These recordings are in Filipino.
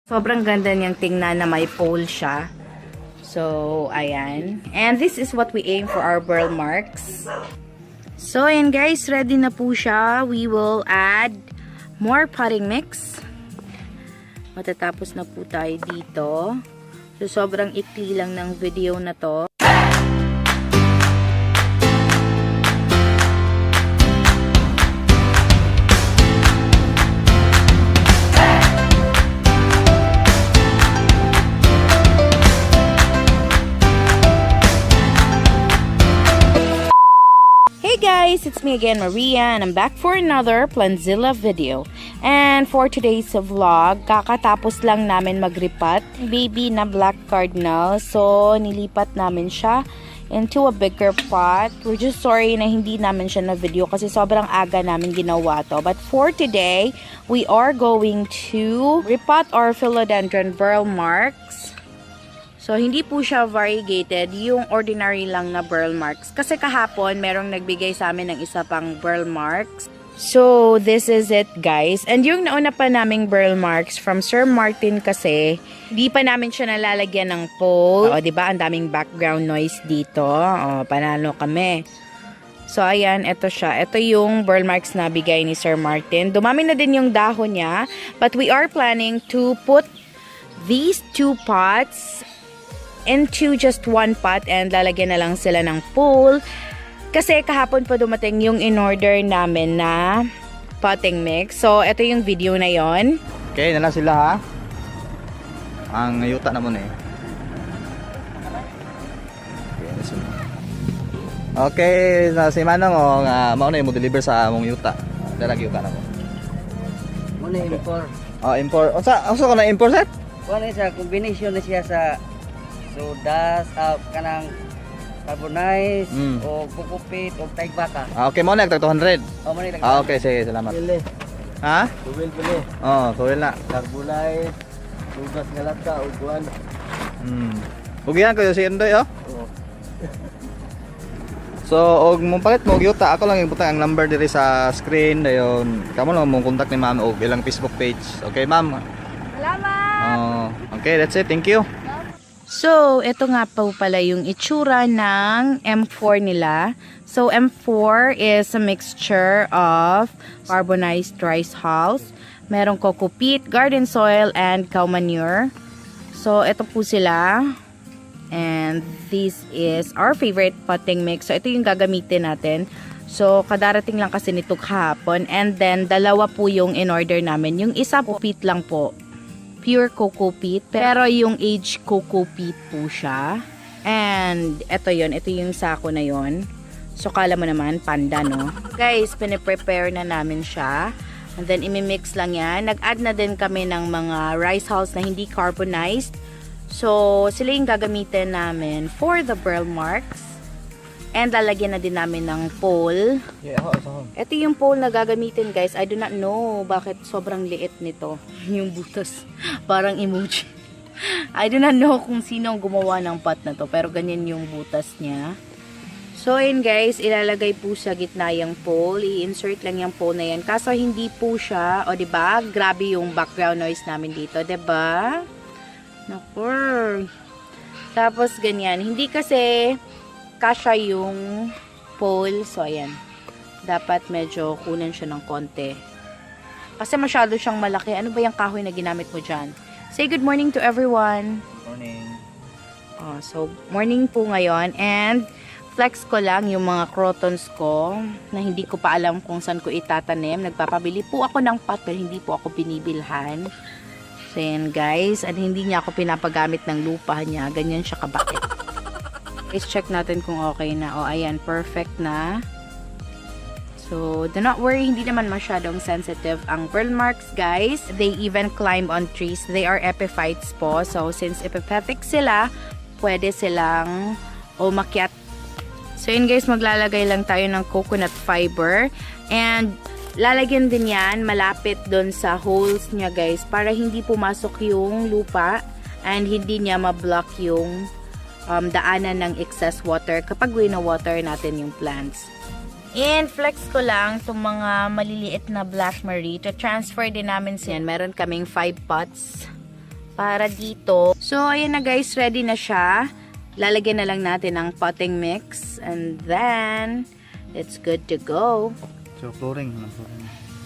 Sobrang ganda niyang tingnan na may pole siya. So, ayan. And this is what we aim for our burl marks. So, ayan guys, ready na po siya. We will add more potting mix. Matatapos na po tayo dito. So, sobrang ikli lang ng video na to. Hey guys, it's me again, Maria, and I'm back for another PLANTZILLA video. And for today's vlog, kakatapos lang namin mag-repot baby na black cardinal. So, nilipat namin siya into a bigger pot. We're just sorry na hindi namin siya na video kasi sobrang aga namin ginawa to. But for today, we are going to repot our Philodendron Burle Marx. So, hindi po siya variegated, yung ordinary lang na Burle Marx. Kasi kahapon, merong nagbigay sa amin ng isa pang Burle Marx. So, this is it guys. And yung nauna pa naming Burle Marx from Sir Martin kasi, hindi pa namin siya nalalagyan ng pole. O, diba? Ang daming background noise dito. O, panalo kami. So, ayan, ito siya. Ito yung Burle Marx na bigay ni Sir Martin. Dumami na din yung dahon niya. But we are planning to put these two pots into just one pot and lalagyan na lang sila ng pole. Kasi kahapon pa dumating yung in-order namin na potting mix. So, ito yung video na yon. Okay, na lang sila ha. Ang yuta na muna eh. Okay, si Manong o mauna mo deliver sa among yuta. Dalag yuta na mo. Muna import. Oh, import. Unsa ko na import set? Wala siya, combination na siya sa soda, kanang carbonized, o kukupit, o taigbaka. Okay, mo na 200. O, muna lang. Okay, sige, salamat. Pili. Ha? Tuwil pili. Oh, tuwil na. Carbonized, sugas nga lata, o guwan. Bugihan ko yung si Indoy, oh. Oo. So, og mong palit mo yuta, ako lang ibutang ang number diri sa screen dayon. Kamo lang mong contact ni Ma'am og ilang Facebook page. Okay, Ma'am. Salamat! Oh, okay, that's it. Thank you. So, ito nga po pala yung itsura ng M4 nila. So, M4 is a mixture of carbonized rice hulls, merong coco peat, garden soil, and cow manure. So, ito po sila. And this is our favorite potting mix. So, ito yung gagamitin natin. So, kadarating lang kasi nito kahapon. And then, dalawa po yung in-order namin. Yung isa po peat lang po. Pure coco peat, pero yung aged coco peat po siya. And ito yung sako na yon. So kala mo naman panda, no? Guys, piniprepare na namin siya. And then imimix lang yan. Nag-add na din kami ng mga rice hulls na hindi carbonized. So sila yung gagamitin namin for the Burle Marx. And lalagyan na din namin ng pole. Ito yung pole na gagamitin guys. I do not know bakit sobrang liit nito. Yung butas. Parang emoji. I do not know kung sino ang gumawa ng pot na to. Pero ganyan yung butas niya. So yun guys. Ilalagay po sa gitna yung pole. I-insert lang yung pole na yan. Kaso hindi po siya. O diba? Grabe yung background noise namin dito. Diba? Naku. Tapos ganyan. Hindi kasi kasya yung pole. So, ayan. Dapat medyo kunan siya ng konti. Kasi masyado siyang malaki. Ano ba yung kahoy na ginamit mo dyan? Say good morning to everyone. Morning. Oh, so, morning po ngayon. And, flex ko lang yung mga crotons ko na hindi ko pa alam kung saan ko itatanim. Nagpapabili po ako ng pot pero hindi po ako binibilhan. So, yan guys. At hindi niya ako pinapagamit ng lupa niya. Ganyan siya kabait. Guys, check natin kung okay na. O, ayan, perfect na. So, do not worry, hindi naman masyadong sensitive ang Burle Marx, guys. They even climb on trees. They are epiphytes po. So, since epiphytic sila, pwede silang umakyat. So, yun guys, maglalagay lang tayo ng coconut fiber. And, lalagyan din yan malapit doon sa holes niya, guys, para hindi pumasok yung lupa and hindi niya ma-block yung daanan ng excess water kapag wino-water natin yung plants. And flex ko lang itong mga maliliit na black marie to transfer din namin siya. Meron kaming 5 pots para dito. So, ayan na guys, ready na siya. Lalagyan na lang natin ng potting mix. And then, it's good to go. So, flooring.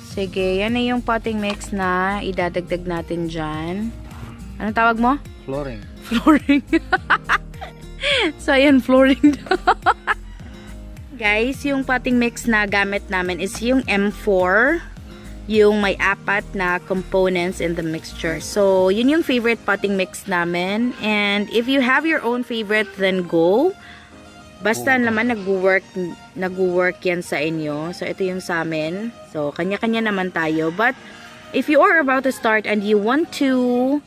Sige, yan na yung potting mix na idadagdag natin dyan. Anong tawag mo? Flooring. Flooring. So, ayan, flooring. Guys, yung potting mix na gamit namin is yung M4. Yung may 4 na components in the mixture. So, yun yung favorite potting mix namin. And if you have your own favorite, then go. Basta naman nag-work yan sa inyo. So, ito yung sa amin. So, kanya-kanya naman tayo. But, if you are about to start and you want to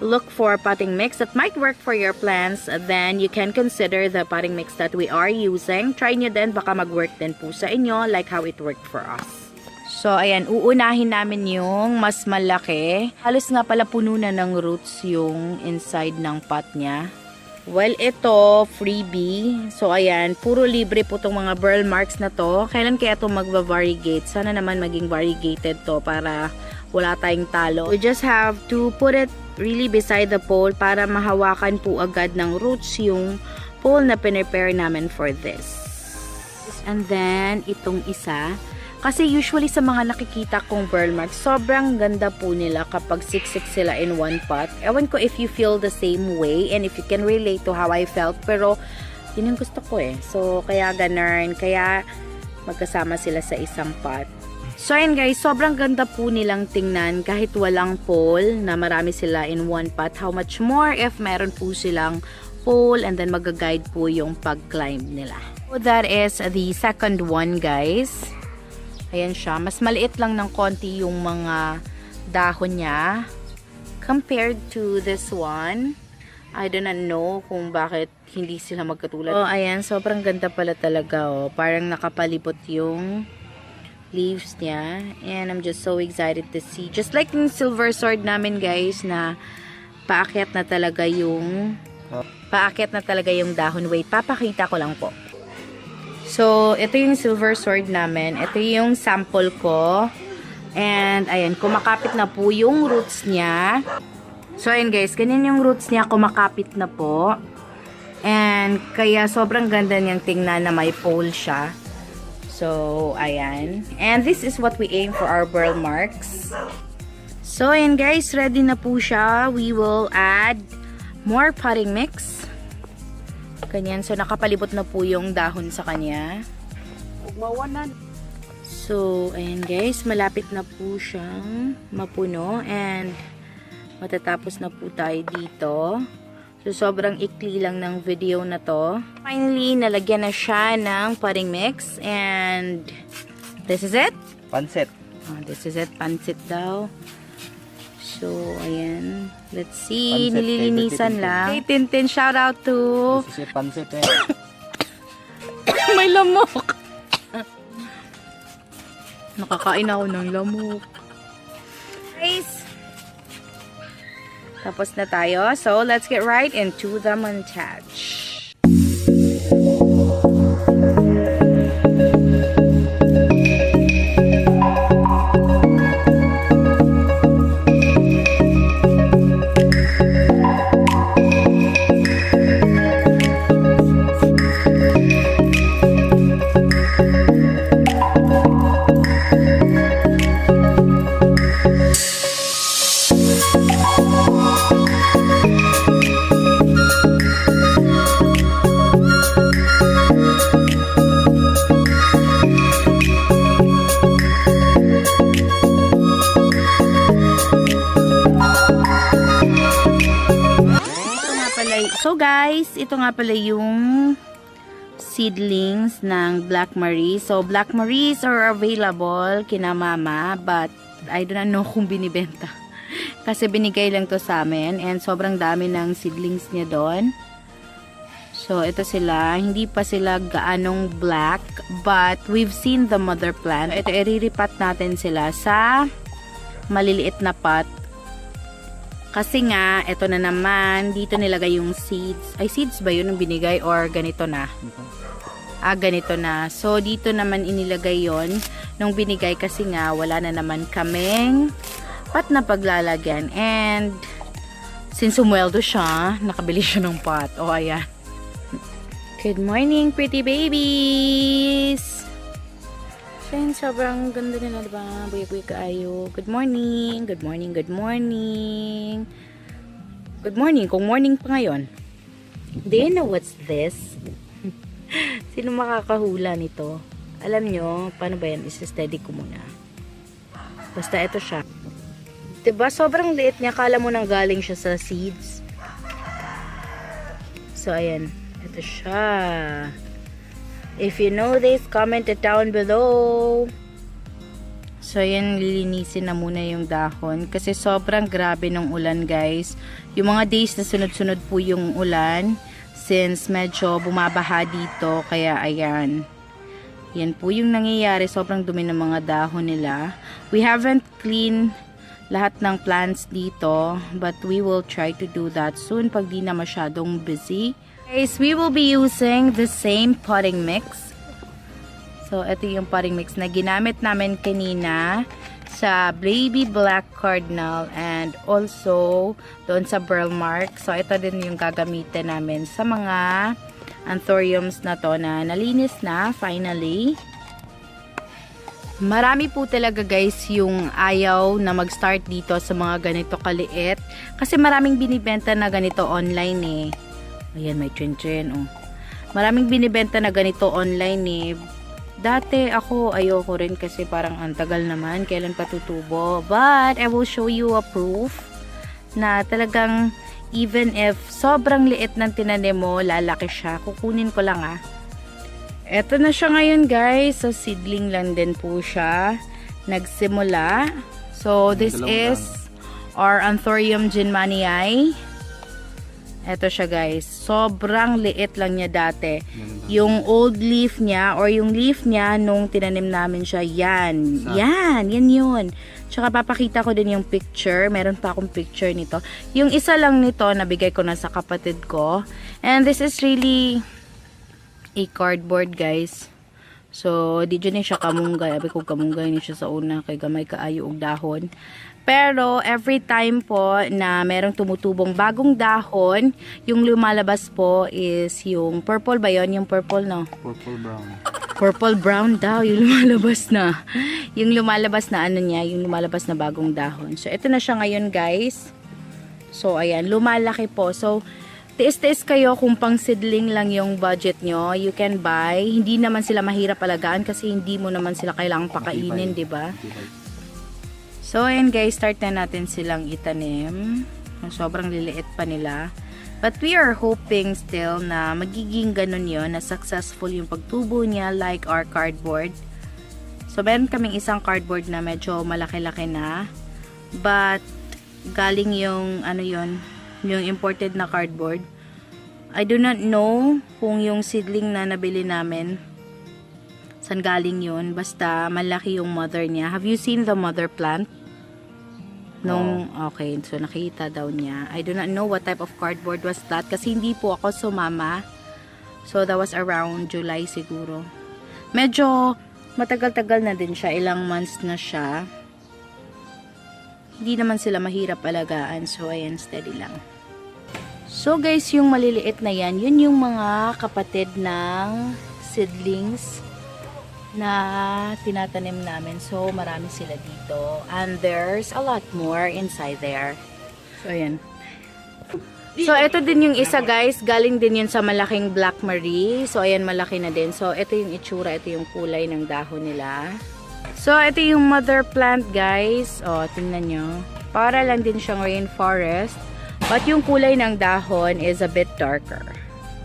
look for a potting mix that might work for your plants, then you can consider the potting mix that we are using. Try nyo din, baka mag-work din po sa inyo like how it worked for us. So, ayan, uunahin namin yung mas malaki. Halos nga pala puno na ng roots yung inside ng pot niya. Well, ito, freebie. So, ayan, puro libre po itong mga burl marks na to. Kailan kaya ito magva-variegate? Sana naman maging variegated to para wala tayong talo. We just have to put it really beside the pole para mahawakan po agad ng roots yung pole na pinrepare namin for this. And then, itong isa. Kasi usually sa mga nakikita kong burl marks, sobrang ganda po nila kapag siksik sila in one pot. Ewan ko if you feel the same way and if you can relate to how I felt. Pero, yun yung gusto ko eh. So, kaya ganun. Kaya, magkasama sila sa isang pot. So, ayan guys, sobrang ganda po nilang tingnan kahit walang pole na marami sila in one pot. How much more if meron po silang pole and then mag-guide po yung pag-climb nila. So, that is the second one guys. Ayan siya. Mas maliit lang ng konti yung mga dahon niya compared to this one. I do not know kung bakit hindi sila magkatulad. Oh, ayan. Sobrang ganda pala talaga. Oh. Parang nakapalibot yung leaves niya. And I'm just so excited to see. Just like yung silver sword namin guys na paakyat na talaga yung dahon. Wait, papakita ko lang po. So, ito yung silver sword namin. Ito yung sample ko. And, ayan, kumakapit na po yung roots niya. So, ayan guys, ganyan yung roots niya, kumakapit na po. And, kaya sobrang ganda niyang tingnan na may pole siya. So, ayan. And this is what we aim for our burl marks. So, ayan guys, ready na po siya. We will add more potting mix. Ganyan. So, nakapalibot na po yung dahon sa kanya. So, ayan guys. Malapit na po siyang mapuno. And, matatapos na po tayo dito. So, sobrang ikli lang ng video na to. Finally, nalagyan na siya ng potting mix. And, this is it. Pansit. Oh, this is it. Pansit daw. So, ayan. Let's see. Pansit, nililinisan lang. Hey, Tintin, shout out to... This is pansit eh. May lamok. Nakakain ako ng lamok. Guys. Tapos na tayo. So, let's get right into the montage. So guys, ito nga pala yung seedlings ng Black Marie. So Black Maries are available kina mama, but I don't know kung binibenta. Kasi binigay lang to sa amin and sobrang dami ng seedlings niya doon. So ito sila, hindi pa sila gaanong black, but we've seen the mother plant. Ito, iriripat natin sila sa maliliit na pot. Kasi nga, ito na naman, dito nilagay yung seeds. Ay, seeds ba yun yung binigay or ganito na? Ganito na. So, dito naman inilagay yon nung binigay kasi nga, wala na naman kaming pot na paglalagyan. And, Since sumweldo siya, nakabili siya ng pot. O, ayan. Good morning, pretty babies! Siya, sobrang ganda nila, diba? Buy-buy kaayo. Good morning! Good morning, good morning! Good morning, kung morning pa ngayon. Do you know what's this? Sino makakahula nito? Alam nyo, paano ba yan? Isa-steady ko muna. Basta ito siya. Diba? Sobrang liit niya. Kala mo nang galing siya sa seeds. So, ayan. Ito siya. If you know this, comment it down below. So, ayan. Lilinisin na muna yung dahon. Kasi sobrang grabe ng ulan, guys. Yung mga days na sunod-sunod po yung ulan. Since medyo bumabaha dito. Kaya, ayan. Yan po yung nangyayari. Sobrang dumi ng mga dahon nila. We haven't cleaned lahat ng plants dito, but we will try to do that soon pag di na masyadong busy. Guys, we will be using the same potting mix. So, ito yung potting mix na ginamit namin kanina sa baby black cardinal and also doon sa burle marx. So, ito din yung gagamitin namin sa mga anthuriums na to na nalinis na finally. Marami po talaga guys yung ayaw na mag-start dito sa mga ganito kaliit. Kasi maraming binibenta na ganito online eh. Ayan, may chin-chin oh. Maraming binibenta na ganito online eh. Dati ako ayoko rin kasi parang ang tagal naman. Kailan patutubo. But I will show you a proof na talagang even if sobrang liit ng tinanim mo, lalaki siya. Kukunin ko lang ah. Eto na siya ngayon guys. So seedling lang din po siya nagsimula. So this is our Anthurium Manii. Eto siya guys. Sobrang liit lang niya dati. Yung old leaf niya or yung leaf niya nung tinanim namin siya. Yan. Yan yun. Tsaka papakita ko din yung picture. Meron pa akong picture nito. Yung isa lang nito nabigay ko na sa kapatid ko. And this is really a cardboard guys. So di dyan siya kamunggay. Abi ko kamunggay ni siya sa una kay gamay kaayo og dahon. Pero every time po na merong tumutubong bagong dahon, yung lumalabas po is yung purple ba yon? Yung purple no? Purple brown. Purple brown daw yung lumalabas na. Yung lumalabas na ano niya, yung lumalabas na bagong dahon. So ito na siya ngayon guys. So ayan, lumalaki po. So tiis-tiis kayo kung pang seedling lang yung budget nyo, you can buy. Hindi naman sila mahirap alagaan kasi hindi mo naman sila kailangang pakainin, di ba? So, ayan guys, start na natin silang itanim. Sobrang liliit pa nila. But we are hoping still na magiging ganun yun, na successful yung pagtubo niya like our cardboard. So, meron kaming isang cardboard na medyo malaki-laki na. But, galing yung, ano yun, yung imported na cardboard. I do not know kung yung seedling na nabili namin saan galing yun. Basta malaki yung mother niya. Have you seen the mother plant? Okay, so nakita daw niya. I do not know what type of cardboard was that kasi hindi po ako sumama. So that was around July siguro. Medyo matagal-tagal na din siya. Ilang months na siya. Hindi naman sila mahirap alagaan. So, ayan, steady lang. So, guys, yung maliliit na yan, yun yung mga kapatid ng seedlings na tinatanim namin. So, marami sila dito. And there's a lot more inside there. So, ayan. So, ito din yung isa, guys. Galing din yun sa malaking Black Marie. So, ayan, malaki na din. So, ito yung itsura. Ito yung kulay ng dahon nila. So, ito yung mother plant, guys. O, tingnan nyo. Para lang din siyang rainforest. But yung kulay ng dahon is a bit darker.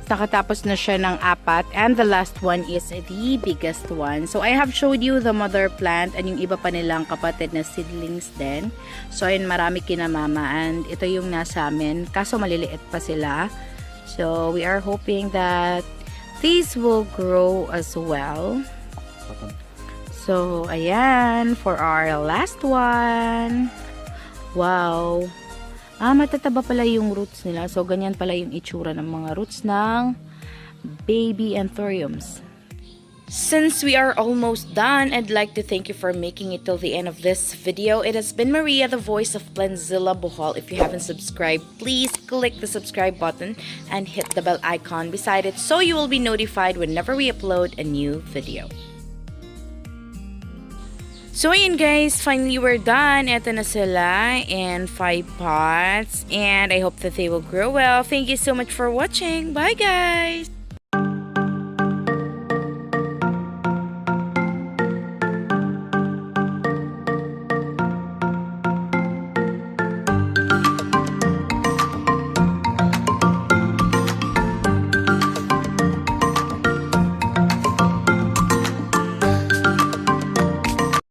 Nakatapos na siya ng 4. And the last one is the biggest one. So, I have showed you the mother plant and yung iba pa nilang kapatid na seedlings din. So, ayun, marami kina mama. And ito yung nasa amin. Kaso maliliit pa sila. So, we are hoping that these will grow as well. So, ayan, for our last one. Wow. Matataba pala yung roots nila. So, ganyan pala yung itsura ng mga roots ng baby anthuriums. Since we are almost done, I'd like to thank you for making it till the end of this video. It has been Maria, the voice of PLANTZILLA BHL. If you haven't subscribed, please click the subscribe button and hit the bell icon beside it so you will be notified whenever we upload a new video. So ayan guys, finally we're done. Ito na sila in 5 pots and I hope that they will grow well. Thank you so much for watching. Bye guys!